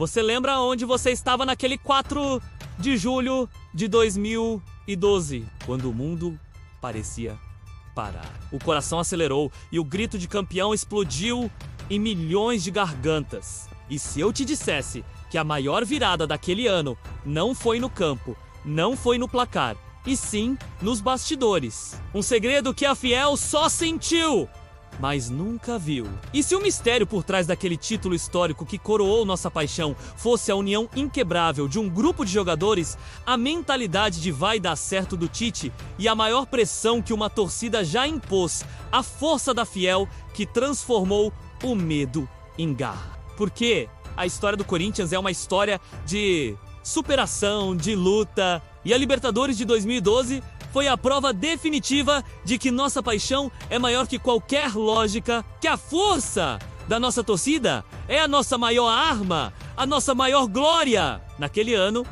Você lembra onde você estava naquele 4 de julho de 2012, quando o mundo parecia parar? O coração acelerou e o grito de campeão explodiu em milhões de gargantas. E se eu te dissesse que a maior virada daquele ano não foi no campo, não foi no placar, e sim nos bastidores. Um segredo que a Fiel só sentiu, mas nunca viu. E se o mistério por trás daquele título histórico que coroou nossa paixão fosse a união inquebrável de um grupo de jogadores, a mentalidade de vai dar certo do Tite e a maior pressão que uma torcida já impôs, a força da Fiel que transformou o medo em garra. Porque a história do Corinthians é uma história de superação, de luta, e a Libertadores de 2012 foi a prova definitiva de que nossa paixão é maior que qualquer lógica, que a força da nossa torcida é a nossa maior arma, a nossa maior glória. Naquele ano,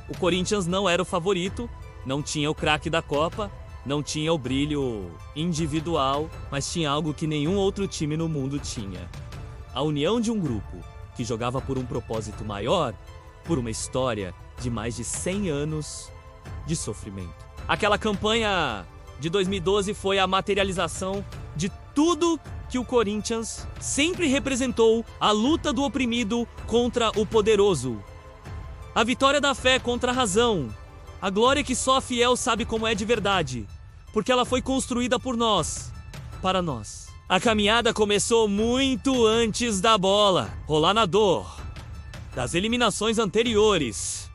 o Corinthians não era o favorito, não tinha o craque da Copa, não tinha o brilho individual, mas tinha algo que nenhum outro time no mundo tinha. A união de um grupo que jogava por um propósito maior, por uma história de mais de 100 anos de sofrimento. Aquela campanha de 2012 foi a materialização de tudo que o Corinthians sempre representou: a luta do oprimido contra o poderoso, a vitória da fé contra a razão, a glória que só a Fiel sabe como é de verdade, porque ela foi construída por nós, para nós. A caminhada começou muito antes da bola rolar na dor, das eliminações anteriores,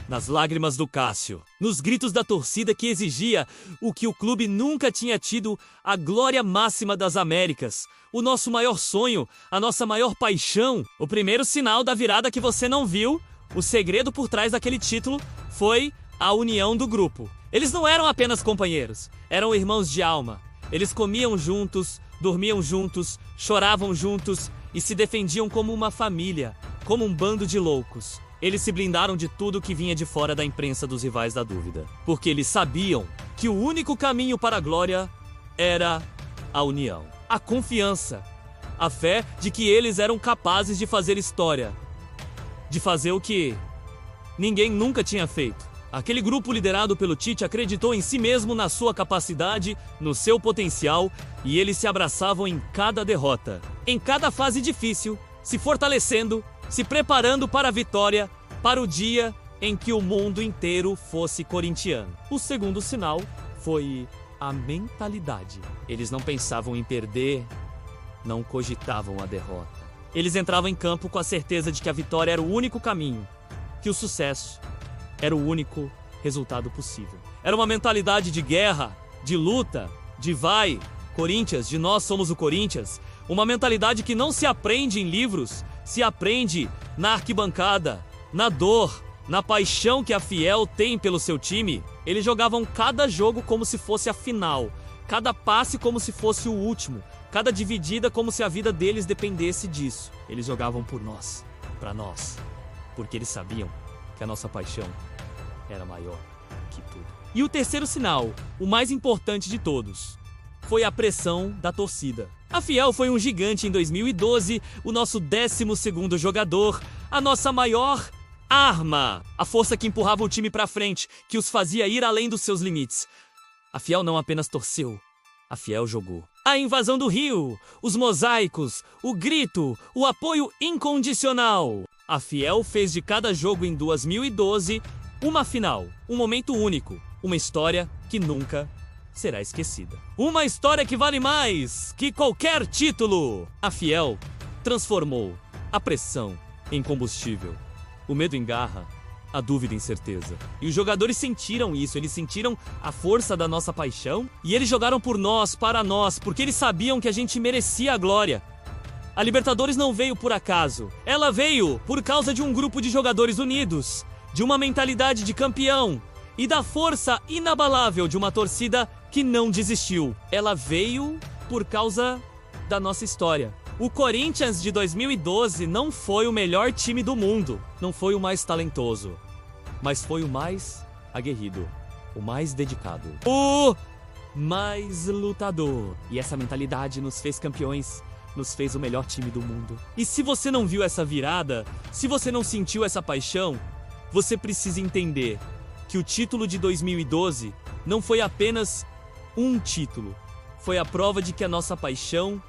nas lágrimas do Cássio, nos gritos da torcida que exigia o que o clube nunca tinha tido: a glória máxima das Américas, o nosso maior sonho, a nossa maior paixão. O primeiro sinal da virada que você não viu, o segredo por trás daquele título, foi a união do grupo. Eles não eram apenas companheiros, eram irmãos de alma. Eles comiam juntos, dormiam juntos, choravam juntos e se defendiam como uma família, como um bando de loucos. Eles se blindaram de tudo que vinha de fora da imprensa dos rivais da dúvida, porque eles sabiam que o único caminho para a glória era a união, a confiança, a fé de que eles eram capazes de fazer história, de fazer o que ninguém nunca tinha feito. Aquele grupo liderado pelo Tite acreditou em si mesmo, na sua capacidade, no seu potencial, e eles se abraçavam em cada derrota, em cada fase difícil, se fortalecendo, se preparando para a vitória, para o dia em que o mundo inteiro fosse corintiano. O segundo sinal foi a mentalidade. Eles não pensavam em perder, não cogitavam a derrota. Eles entravam em campo com a certeza de que a vitória era o único caminho, que o sucesso era o único resultado possível. Era uma mentalidade de guerra, de luta, de vai, Corinthians, de nós somos o Corinthians. Uma mentalidade que não se aprende em livros, se aprende na arquibancada, na dor, na paixão que a Fiel tem pelo seu time. Eles jogavam cada jogo como se fosse a final, cada passe como se fosse o último, cada dividida como se a vida deles dependesse disso. Eles jogavam por nós, para nós, porque eles sabiam que a nossa paixão era maior que tudo. E o terceiro sinal, o mais importante de todos, foi a pressão da torcida. A Fiel foi um gigante em 2012, o nosso 12º jogador, a nossa maior arma, a força que empurrava o time pra frente, que os fazia ir além dos seus limites. A Fiel não apenas torceu, a Fiel jogou. A invasão do Rio, os mosaicos, o grito, o apoio incondicional. A Fiel fez de cada jogo em 2012 uma final, um momento único, uma história que nunca será esquecida. Uma história que vale mais que qualquer título. A Fiel transformou a pressão em combustível, o medo em garra, a dúvida em certeza. E os jogadores sentiram isso, eles sentiram a força da nossa paixão e eles jogaram por nós, para nós, porque eles sabiam que a gente merecia a glória. A Libertadores não veio por acaso. Ela veio por causa de um grupo de jogadores unidos, de uma mentalidade de campeão e da força inabalável de uma torcida que não desistiu. Ela veio por causa da nossa história. O Corinthians de 2012 não foi o melhor time do mundo, não foi o mais talentoso, mas foi o mais aguerrido, o mais dedicado, o mais lutador. E essa mentalidade nos fez campeões nos fez o melhor time do mundo. E se você não viu essa virada, se você não sentiu essa paixão, você precisa entender que o título de 2012 não foi apenas um título. Foi a prova de que a nossa paixão,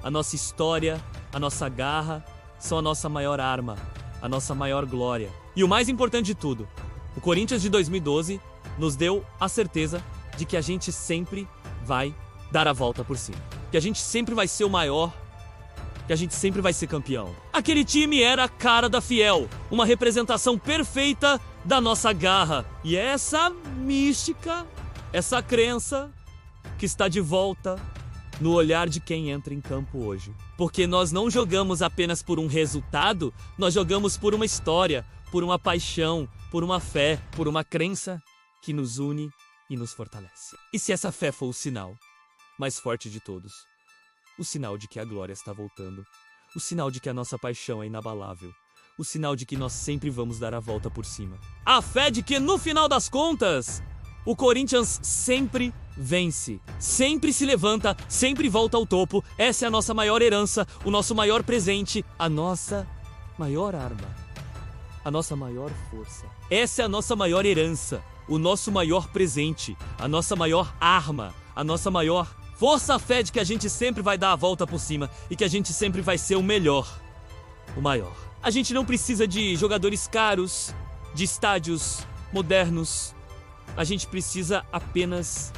a nossa história, a nossa garra são a nossa maior arma, a nossa maior glória. E o mais importante de tudo, o Corinthians de 2012 nos deu a certeza de que a gente sempre vai dar a volta por cima. Que a gente sempre vai ser o maior, que a gente sempre vai ser campeão. Aquele time era a cara da Fiel, uma representação perfeita da nossa garra. E é essa mística, essa crença que está de volta no olhar de quem entra em campo hoje. Porque nós não jogamos apenas por um resultado, nós jogamos por uma história, por uma paixão, por uma fé, por uma crença que nos une e nos fortalece. E se essa fé for o sinal mais forte de todos, o sinal de que a glória está voltando, o sinal de que a nossa paixão é inabalável, o sinal de que nós sempre vamos dar a volta por cima. A fé de que, no final das contas, o Corinthians sempre vence, sempre se levanta, sempre volta ao topo. Essa é a nossa maior herança, o nosso maior presente, a nossa maior arma, a nossa maior força. Essa é a nossa maior herança, o nosso maior presente, a nossa maior arma, a nossa maior força, a fé de que a gente sempre vai dar a volta por cima e que a gente sempre vai ser o melhor, o maior. A gente não precisa de jogadores caros, de estádios modernos. A gente precisa apenas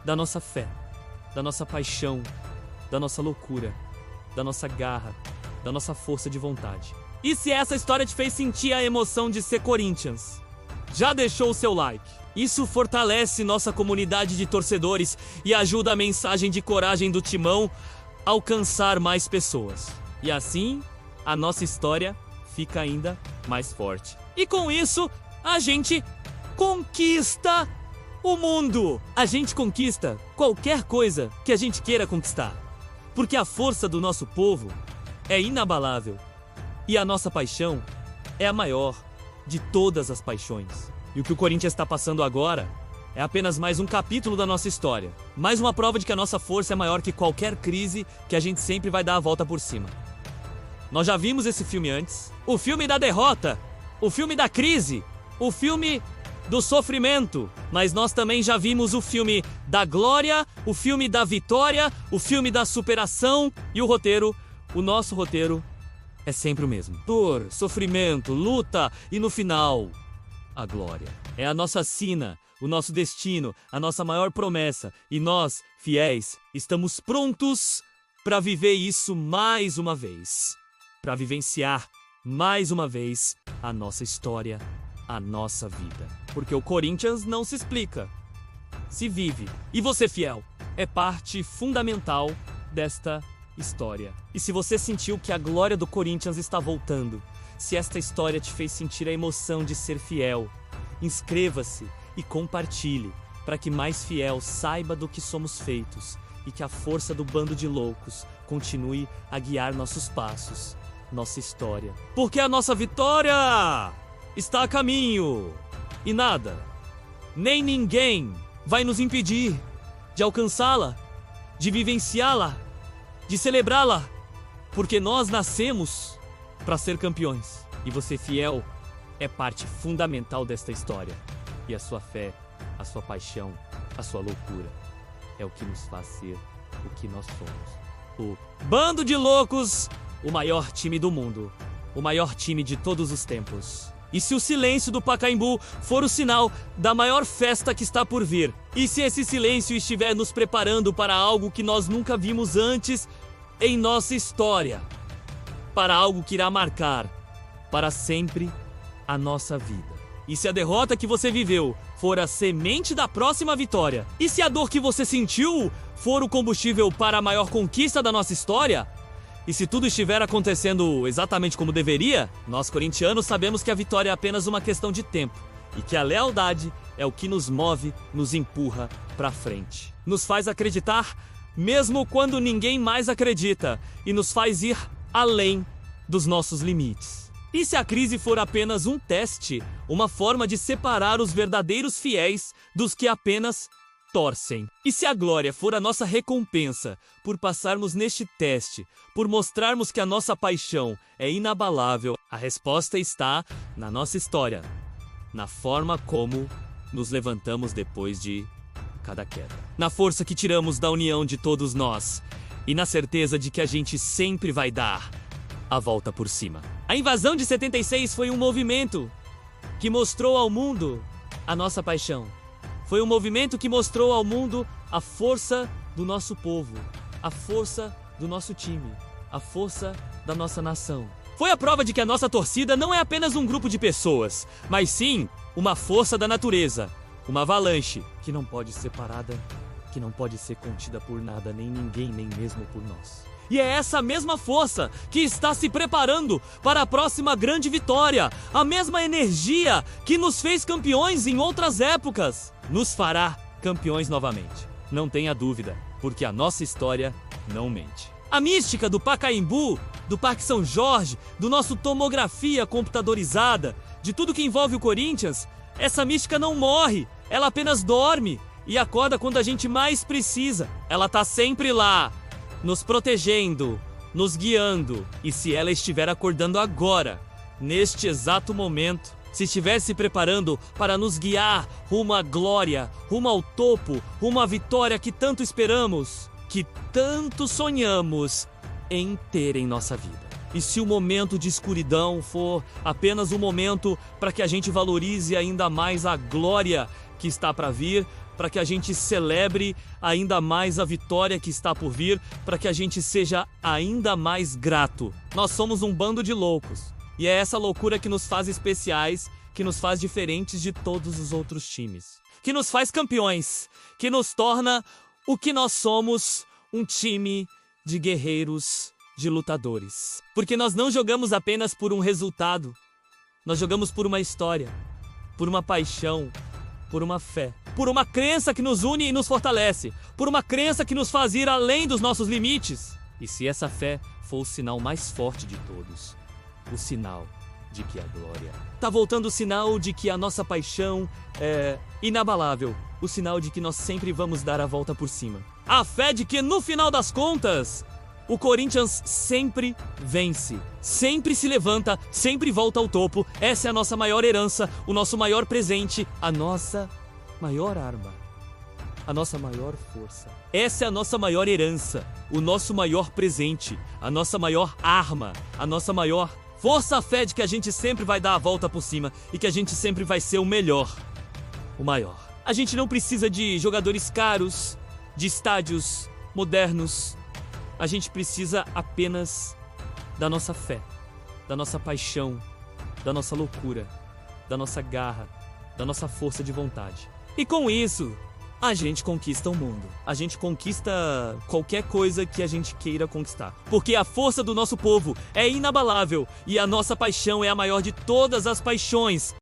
da nossa fé, da nossa paixão, da nossa loucura, da nossa garra, da nossa força de vontade. E se essa história te fez sentir a emoção de ser Corinthians, já deixou o seu like? Isso fortalece nossa comunidade de torcedores e ajuda a mensagem de coragem do Timão a alcançar mais pessoas. E assim, a nossa história fica ainda mais forte. E com isso, a gente conquista o mundo. A gente conquista qualquer coisa que a gente queira conquistar. Porque a força do nosso povo é inabalável. E a nossa paixão é a maior de todas as paixões. E o que o Corinthians está passando agora é apenas mais um capítulo da nossa história. Mais uma prova de que a nossa força é maior que qualquer crise, que a gente sempre vai dar a volta por cima. Nós já vimos esse filme antes. O filme da derrota, o filme da crise, o filme do sofrimento. Mas nós também já vimos o filme da glória, o filme da vitória, o filme da superação. E o roteiro, o nosso roteiro, é sempre o mesmo. Dor, sofrimento, luta e no final, a glória. É a nossa sina, o nosso destino, a nossa maior promessa. E nós, fiéis, estamos prontos para viver isso mais uma vez. Para vivenciar mais uma vez a nossa história, a nossa vida. Porque o Corinthians não se explica, se vive. E você, fiel, é parte fundamental desta história. E se você sentiu que a glória do Corinthians está voltando, se esta história te fez sentir a emoção de ser fiel, inscreva-se e compartilhe para que mais fiel saiba do que somos feitos e que a força do bando de loucos continue a guiar nossos passos, nossa história. Porque a nossa vitória está a caminho e nada, nem ninguém vai nos impedir de alcançá-la, de vivenciá-la, de celebrá-la, porque nós nascemos para ser campeões. E você, fiel, é parte fundamental desta história. E a sua fé, a sua paixão, a sua loucura é o que nos faz ser o que nós somos. O Bando de Loucos, o maior time do mundo, o maior time de todos os tempos. E se o silêncio do Pacaembu for o sinal da maior festa que está por vir? E se esse silêncio estiver nos preparando para algo que nós nunca vimos antes em nossa história? Para algo que irá marcar para sempre a nossa vida. E se a derrota que você viveu for a semente da próxima vitória? E se a dor que você sentiu for o combustível para a maior conquista da nossa história? E se tudo estiver acontecendo exatamente como deveria, nós corintianos sabemos que a vitória é apenas uma questão de tempo e que a lealdade é o que nos move, nos empurra para frente. Nos faz acreditar mesmo quando ninguém mais acredita e nos faz ir além dos nossos limites. E se a crise for apenas um teste, uma forma de separar os verdadeiros fiéis dos que apenas torcem. E se a glória for a nossa recompensa por passarmos neste teste, por mostrarmos que a nossa paixão é inabalável, a resposta está na nossa história, na forma como nos levantamos depois de cada queda, na força que tiramos da união de todos nós e na certeza de que a gente sempre vai dar a volta por cima. A invasão de 76 foi um movimento que mostrou ao mundo a nossa paixão. Foi um movimento que mostrou ao mundo a força do nosso povo, a força do nosso time, a força da nossa nação. Foi a prova de que a nossa torcida não é apenas um grupo de pessoas, mas sim uma força da natureza, uma avalanche que não pode ser parada, que não pode ser contida por nada, nem ninguém, nem mesmo por nós. E é essa mesma força que está se preparando para a próxima grande vitória. A mesma energia que nos fez campeões em outras épocas nos fará campeões novamente. Não tenha dúvida, porque a nossa história não mente. A mística do Pacaembu, do Parque São Jorge, do nosso tomografia computadorizada, de tudo que envolve o Corinthians, essa mística não morre, ela apenas dorme e acorda quando a gente mais precisa. Ela tá sempre lá, nos protegendo, nos guiando. E se ela estiver acordando agora, neste exato momento, se estiver se preparando para nos guiar rumo à glória, rumo ao topo, rumo à vitória que tanto esperamos, que tanto sonhamos em ter em nossa vida. E se o momento de escuridão for apenas um momento para que a gente valorize ainda mais a glória que está para vir, para que a gente celebre ainda mais a vitória que está por vir, para que a gente seja ainda mais grato. Nós somos um bando de loucos. E é essa loucura que nos faz especiais, que nos faz diferentes de todos os outros times. Que nos faz campeões, que nos torna o que nós somos, um time de guerreiros, de lutadores. Porque nós não jogamos apenas por um resultado, nós jogamos por uma história, por uma paixão, por uma fé, por uma crença que nos une e nos fortalece, por uma crença que nos faz ir além dos nossos limites. E se essa fé for o sinal mais forte de todos, o sinal de que a glória tá voltando, o sinal de que a nossa paixão é inabalável, o sinal de que nós sempre vamos dar a volta por cima. A fé de que no final das contas, o Corinthians sempre vence, sempre se levanta, sempre volta ao topo. Essa é a nossa maior herança, o nosso maior presente, a nossa maior arma, a nossa maior força. Essa é a nossa maior herança, o nosso maior presente, a nossa maior arma, a nossa maior força, a fé de que a gente sempre vai dar a volta por cima e que a gente sempre vai ser o melhor, o maior. A gente não precisa de jogadores caros, de estádios modernos. A gente precisa apenas da nossa fé, da nossa paixão, da nossa loucura, da nossa garra, da nossa força de vontade. E com isso, a gente conquista o mundo. A gente conquista qualquer coisa que a gente queira conquistar. Porque a força do nosso povo é inabalável e a nossa paixão é a maior de todas as paixões.